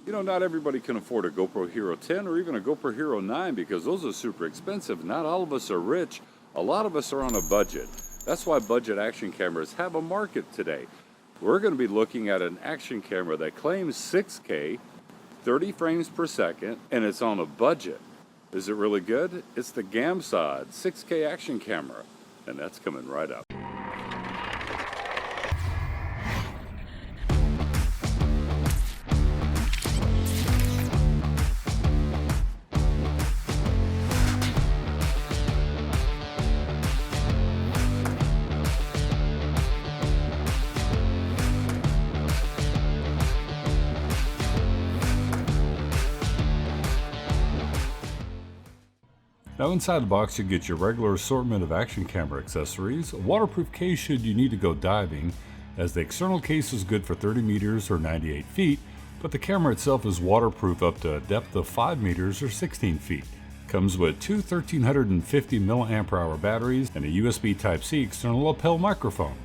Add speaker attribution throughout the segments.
Speaker 1: You know, not everybody can afford a GoPro Hero 10 or even a GoPro Hero 9 because those are super expensive. Not all of us are rich. A lot of us are on a budget. That's why budget action cameras have a market today. We're going to be looking at an action camera that claims 6K, 30 frames per second, and it's on a budget. Is it really good? It's the Gamsod 6K action camera, and that's coming right up.
Speaker 2: Now inside the box you get your regular assortment of action camera accessories, a waterproof case should you need to go diving, as the external case is good for 30 meters or 98 feet, but the camera itself is waterproof up to a depth of 5 meters or 16 feet. Comes with two 1350 mAh batteries and a USB Type-C external lapel microphone.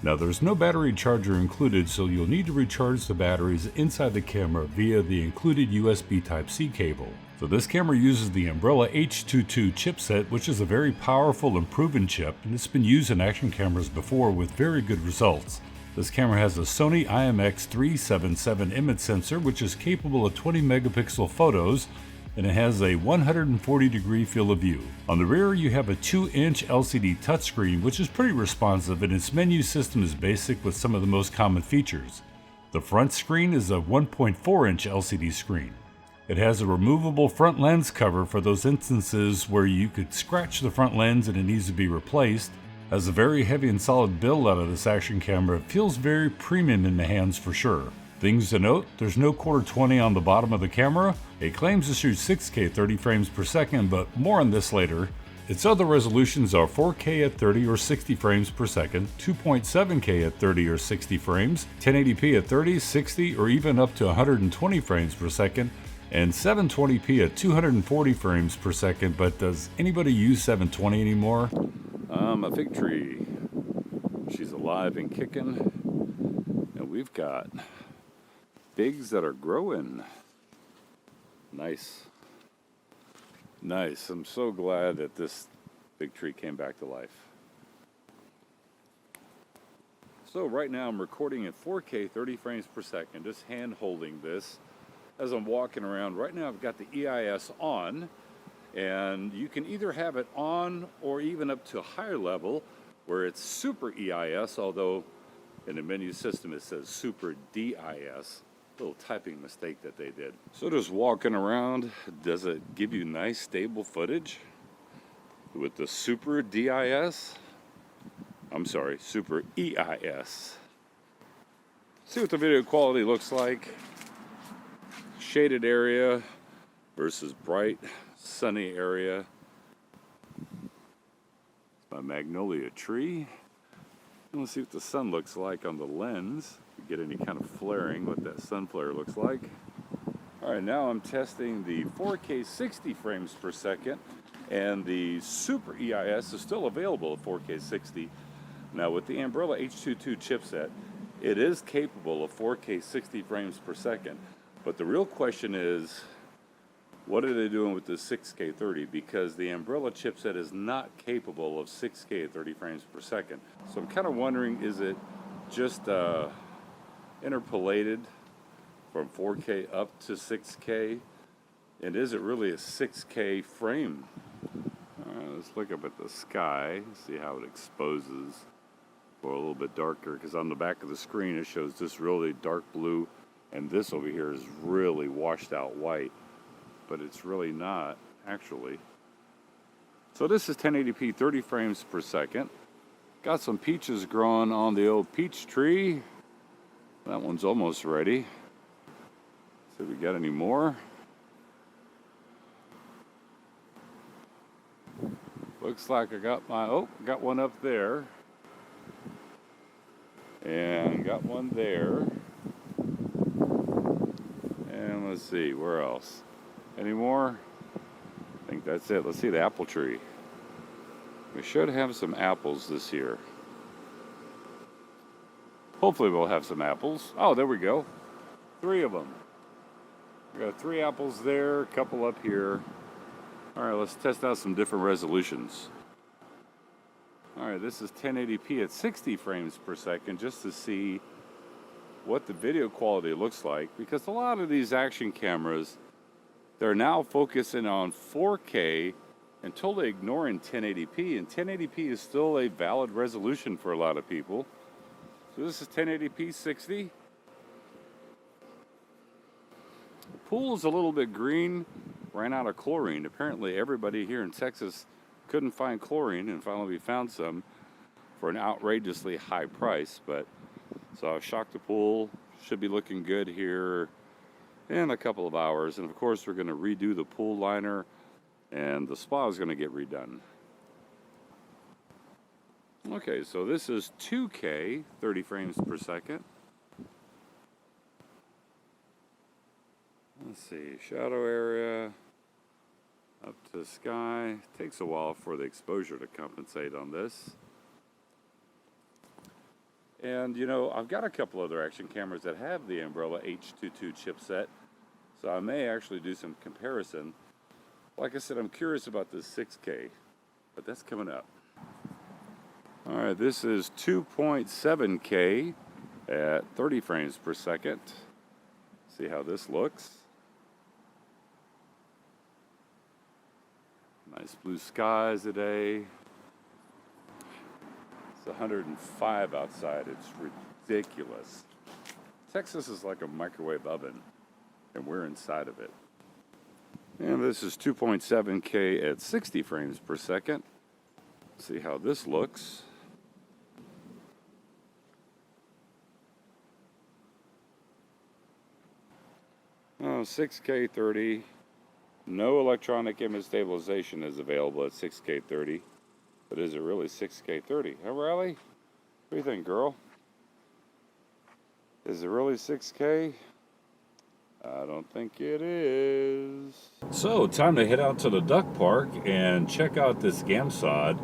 Speaker 2: Now there's no battery charger included, so you'll need to recharge the batteries inside the camera via the included USB Type-C cable. So this camera uses the Umbrella H22 chipset, which is a very powerful and proven chip, and it's been used in action cameras before with very good results. This camera has a Sony IMX377 image sensor, which is capable of 20 megapixel photos, and it has a 140-degree field of view. On the rear, you have a 2-inch LCD touchscreen, which is pretty responsive, and its menu system is basic with some of the most common features. The front screen is a 1.4-inch LCD screen. It has a removable front lens cover for those instances where you could scratch the front lens and it needs to be replaced. Has a very heavy and solid build out of this action camera. It feels very premium in the hands for sure. Things to note, there's no quarter 20 on the bottom of the camera. It claims to shoot 6K 30 frames per second, but more on this later. Its other resolutions are 4K at 30 or 60 frames per second, 2.7K at 30 or 60 frames, 1080p at 30, 60, or even up to 120 frames per second, and 720p at 240 frames per second. But does anybody use 720 anymore?
Speaker 1: A fig tree. She's alive and kicking. And we've got figs that are growing. Nice. Nice. I'm so glad that this fig tree came back to life. So right now I'm recording at 4K 30 frames per second, just hand holding this as I'm walking around. Right now I've got the EIS on, and you can either have it on or even up to a higher level where it's super EIS, although in the menu system it says super DIS. Little typing mistake that they did. So just walking around, does it give you nice stable footage with the super DIS? I'm sorry, super EIS. See what the video quality looks like. Shaded area versus bright sunny area. My magnolia tree. And let's see what the sun looks like on the lens. If we get any kind of flaring, what that sun flare looks like. All right, now I'm testing the 4K 60 frames per second, and the Super EIS is still available at 4K 60. Now with the Umbrella H22 chipset, it is capable of 4K 60 frames per second. But the real question is, what are they doing with the 6K 30? Because the Umbrella chipset is not capable of 6K 30 frames per second. So I'm kind of wondering, is it just interpolated from 4K up to 6K? And is it really a 6K frame? All right, let's look up at the sky, see how it exposes. Or a little bit darker, because on the back of the screen it shows this really dark blue, and this over here is really washed out white, but it's really not actually. So this is 1080p 30 frames per second. Got some peaches growing on the old peach tree. That one's almost ready. See if we got any more. Looks like I got got one up there. And got one there. And let's see, where else? Any more? I think that's it. Let's see the apple tree. We should have some apples this year. Hopefully we'll have some apples. Oh, there we go. 3 of them. We got 3 apples there, a couple up here. All right, let's test out some different resolutions. All right, this is 1080p at 60 frames per second just to see what the video quality looks like, because a lot of these action cameras, they're now focusing on 4K and totally ignoring 1080p, and 1080p is still a valid resolution for a lot of people. So this is 1080p 60. The pool is a little bit green, ran out of chlorine. Apparently everybody here in Texas couldn't find chlorine, and finally we found some for an outrageously high price. But so I've shocked the pool, should be looking good here in a couple of hours. And of course we're going to redo the pool liner, and the spa is going to get redone. Okay, so this is 2K, 30 frames per second. Let's see, shadow area, up to the sky. Takes a while for the exposure to compensate on this. And you know, I've got a couple other action cameras that have the Umbrella H22 chipset, so I may actually do some comparison. Like I said, I'm curious about this 6K, but that's coming up. All right, this is 2.7K at 30 frames per second. See how this looks. Nice blue skies today. It's 105 outside. It's ridiculous. Texas is like a microwave oven, and we're inside of it. And this is 2.7K at 60 frames per second. See how this looks. Oh, 6K 30. No electronic image stabilization is available at 6K 30. But is it really 6K 30? Huh, Riley? What do you think, girl? Is it really 6K? I don't think it is. So, time to head out to the duck park and check out this Gamsod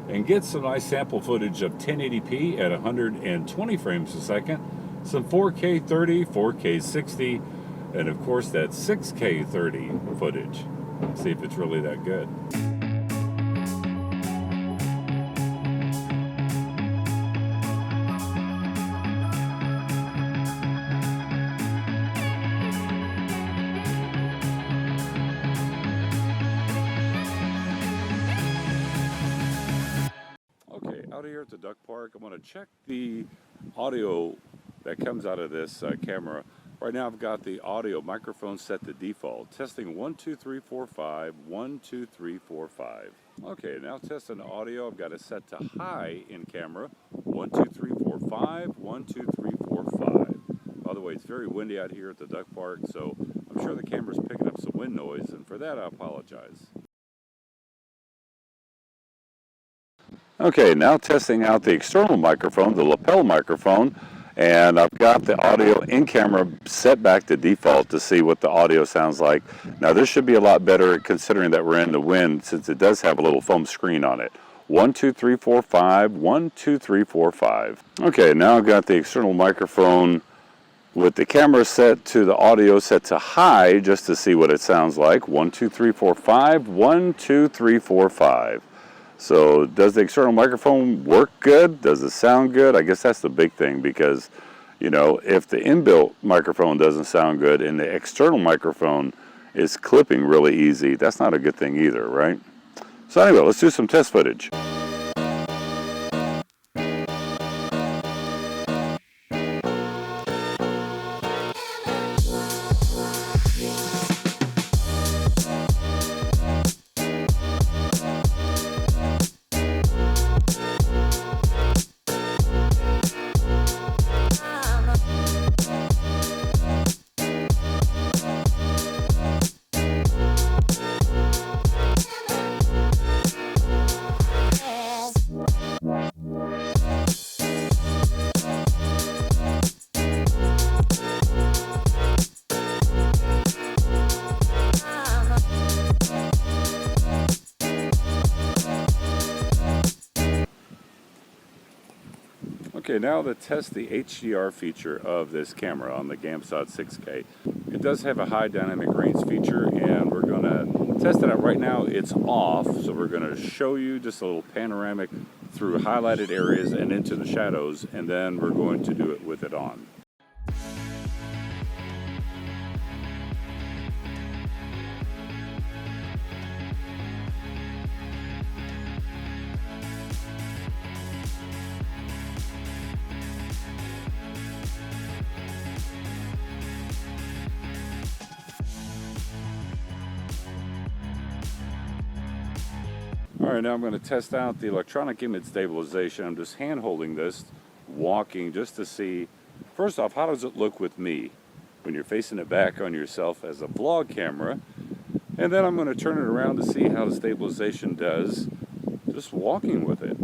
Speaker 1: and get some nice sample footage of 1080p at 120 frames a second, some 4K 30, 4K 60, and of course that 6K 30 footage. See if it's really that good. Okay, out here at the duck park, I'm going to check the audio that comes out of this camera. Right now I've got the audio microphone set to default. Testing 1, 2, 3, 4, 5, 1, 2, 3, 4, 5. Okay, now testing the audio. I've got it set to high in camera. 1, 2, 3, 4, 5, 1, 2, 3, 4, 5. By the way, it's very windy out here at the duck park, so I'm sure the camera's picking up some wind noise, and for that I apologize. Okay, now testing out the external microphone, the lapel microphone, and I've got the audio in camera set back to default to see what the audio sounds like. Now this should be a lot better considering that we're in the wind, since it does have a little foam screen on it. 1, 2, 3, 4, 5, 1, 2, 3, 4, 5. Okay, now I've got the external microphone with the camera set to the audio set to high just to see what it sounds like. 1, 2, 3, 4, 5, 1, 2, 3, 4, 5. So does the external microphone work good? Does it sound good? I guess that's the big thing, because, you know, if the inbuilt microphone doesn't sound good and the external microphone is clipping really easy, that's not a good thing either, right? So anyway, let's do some test footage. Okay, now to test the HDR feature of this camera on the Gamsod 6K. It does have a high dynamic range feature, and we're going to test it out. Right now it's off, so we're going to show you just a little panoramic through highlighted areas and into the shadows, and then we're going to do it with it on. Alright, now I'm going to test out the electronic image stabilization. I'm just hand holding this, walking just to see, first off, how does it look with me when you're facing it back on yourself as a vlog camera. And then I'm going to turn it around to see how the stabilization does just walking with it.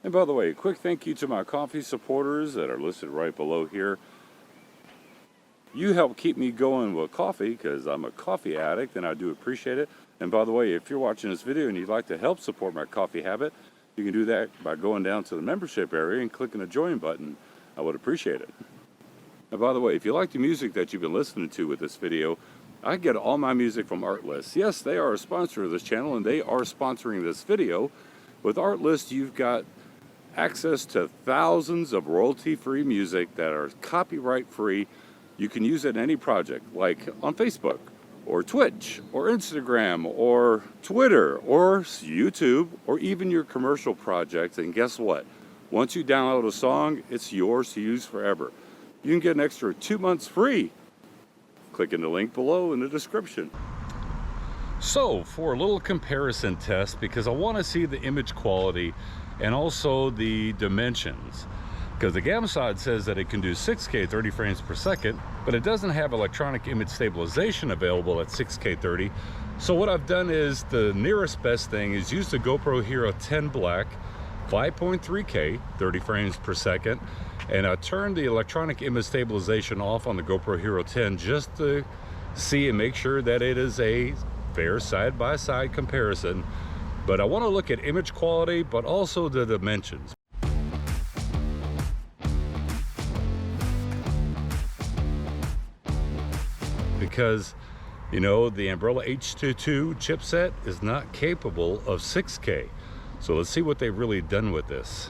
Speaker 1: And by the way, a quick thank you to my coffee supporters that are listed right below here. You help keep me going with coffee because I'm a coffee addict and I do appreciate it. And by the way, if you're watching this video and you'd like to help support my coffee habit, you can do that by going down to the membership area and clicking the join button. I would appreciate it. And by the way, if you like the music that you've been listening to with this video, I get all my music from Artlist. Yes, they are a sponsor of this channel and they are sponsoring this video. With Artlist, you've got access to thousands of royalty-free music that are copyright-free. You can use it in any project, like on Facebook, or Twitch, or Instagram, or Twitter, or YouTube, or even your commercial projects. And guess what? Once you download a song, it's yours to use forever. You can get an extra 2 months free. Click in the link below in the description. So, for a little comparison test, because I want to see the image quality and also the dimensions, because the Gamsod says that it can do 6K 30 frames per second, but it doesn't have electronic image stabilization available at 6K 30. So what I've done is the nearest best thing is use the GoPro Hero 10 Black 5.3K 30 frames per second, and I turned the electronic image stabilization off on the GoPro Hero 10 just to see and make sure that it is a fair side-by-side comparison. But I want to look at image quality, but also the dimensions. Because, you know, the Umbrella H22 chipset is not capable of 6K. So let's see what they've really done with this.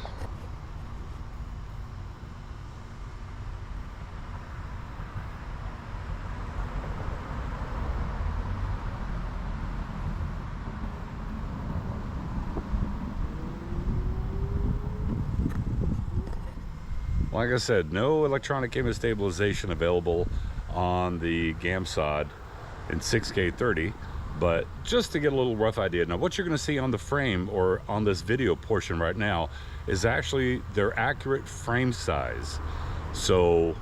Speaker 1: Like I said, no electronic image stabilization available on the Gamsod in 6K 30,
Speaker 2: But just to get a little rough idea, now what you're going to see on the frame or on this video portion right now is actually their accurate frame size. So,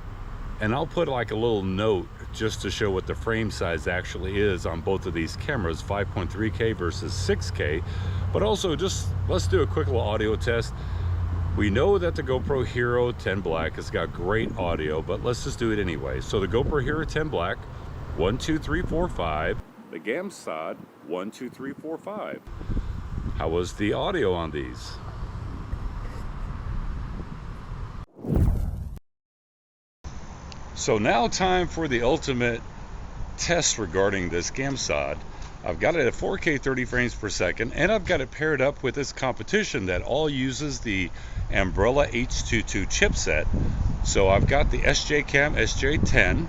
Speaker 2: and I'll put like a little note just to show what the frame size actually is on both of these cameras, 5.3K versus 6K. But also just, let's do a quick little audio test. We know that the GoPro Hero 10 Black has got great audio, but let's just do it anyway. So the GoPro Hero 10 Black, 1, 2, 3, 4, 5. The Gamsod, 1, 2, 3, 4, 5. How was the audio on these? So now time for the ultimate test regarding this Gamsod. I've got it at 4K 30 frames per second, and I've got it paired up with this competition that all uses the Umbrella H22 chipset. So I've got the SJ-Cam SJ10,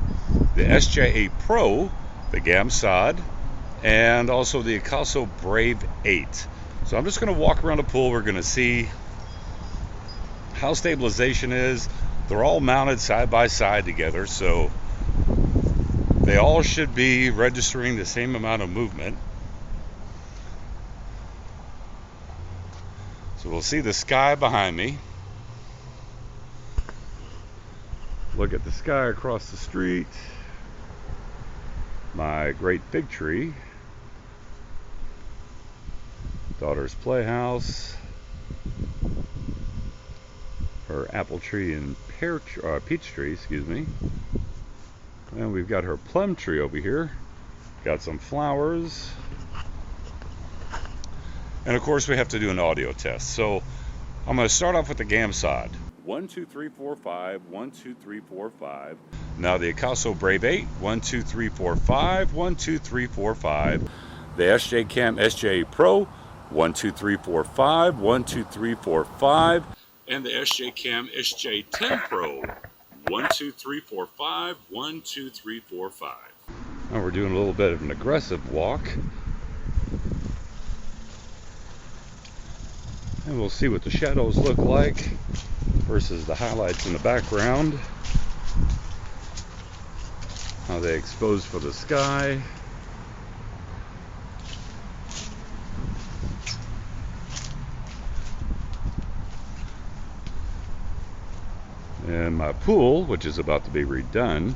Speaker 2: the SJ8 Pro, the Gamsod, and also the Gamsod Brave 8. So I'm just going to walk around the pool. We're going to see how stabilization is. They're all mounted side by side together, so they all should be registering the same amount of movement. So we'll see the sky behind me. Look at the sky across the street. My great fig tree. Daughter's playhouse. Her apple tree and peach tree, excuse me. And we've got her plum tree over here. Got some flowers. And of course we have to do an audio test. So I'm going to start off with the Gamsod. 1, 2, 3, 4, 5. 1, 2, 3, 4, 5. Now the Gamsod Brave 8. 1, 2, 3, 4, 5. 1, 2, 3, 4, 5. The SJ-Cam SJ Pro. 1, 2, 3, 4, 5. 1, 2, 3, 4, 5. And the SJ-Cam SJ10 Pro. 1, 2, 3, 4, 5. 1, 2, 3, 4, 5. Now we're doing a little bit of an aggressive walk. And we'll see what the shadows look like versus the highlights in the background. How they expose for the sky. And my pool, which is about to be redone,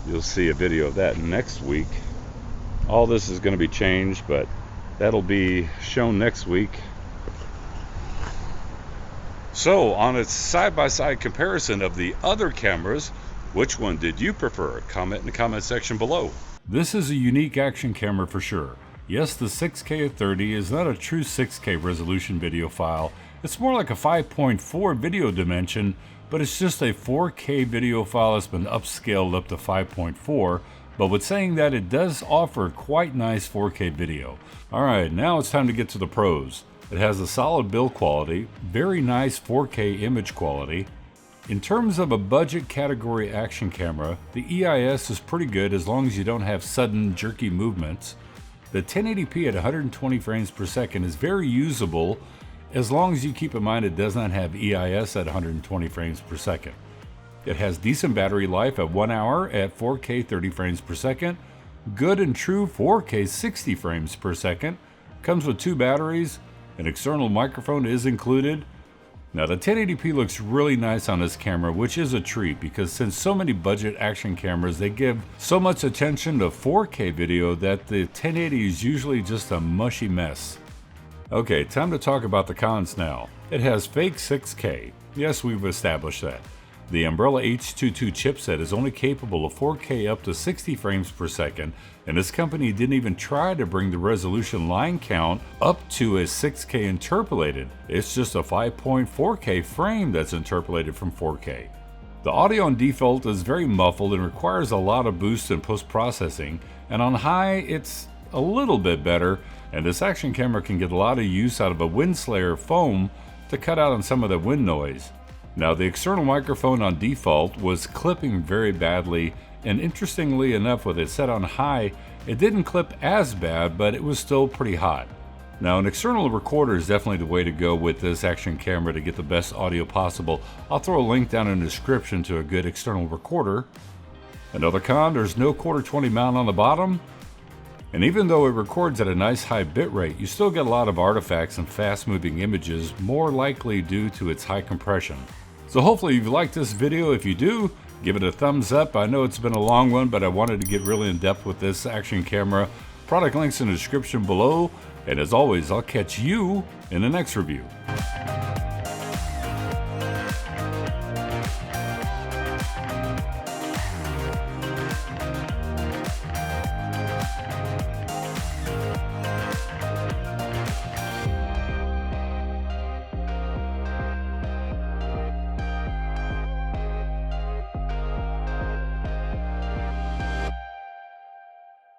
Speaker 2: you'll see a video of that next week. All this is going to be changed, but that'll be shown next week. So on a side-by-side comparison of the other cameras, which one did you prefer? Comment in the comment section below. This is a unique action camera for sure. Yes, the 6K at 30 is not a true 6K resolution video file. It's more like a 5.4 video dimension, but it's just a 4K video file that's been upscaled up to 5.4. But with saying that, it does offer quite nice 4K video. Alright, now it's time to get to the pros. It has a solid build quality, very nice 4K image quality. In terms of a budget category action camera, the EIS is pretty good as long as you don't have sudden jerky movements. The 1080p at 120 frames per second is very usable as long as you keep in mind it does not have EIS at 120 frames per second. It has decent battery life at 1 hour at 4K 30 frames per second, good and true 4K 60 frames per second, comes with 2 batteries, an external microphone is included. Now the 1080p looks really nice on this camera, which is a treat because since so many budget action cameras, they give so much attention to 4K video that the 1080 is usually just a mushy mess. Okay, time to talk about the cons now. It has fake 6K. Yes, we've established that. The Umbrella H22 chipset is only capable of 4K up to 60 frames per second, and this company didn't even try to bring the resolution line count up to a 6K interpolated. It's just a 5.4K frame that's interpolated from 4K. The audio on default is very muffled and requires a lot of boost and post-processing, and on high it's a little bit better, and this action camera can get a lot of use out of a wind slayer foam to cut out on some of the wind noise. Now the external microphone on default was clipping very badly, and interestingly enough with it set on high, it didn't clip as bad, but it was still pretty hot. Now an external recorder is definitely the way to go with this action camera to get the best audio possible. I'll throw a link down in the description to a good external recorder. Another con, there's no 1/4-20 mount on the bottom. And even though it records at a nice high bitrate, you still get a lot of artifacts and fast moving images, more likely due to its high compression. So hopefully you've liked this video. If you do, give it a thumbs up. I know it's been a long one, but I wanted to get really in depth with this action camera. Product links in the description below. And as always, I'll catch you in the next review.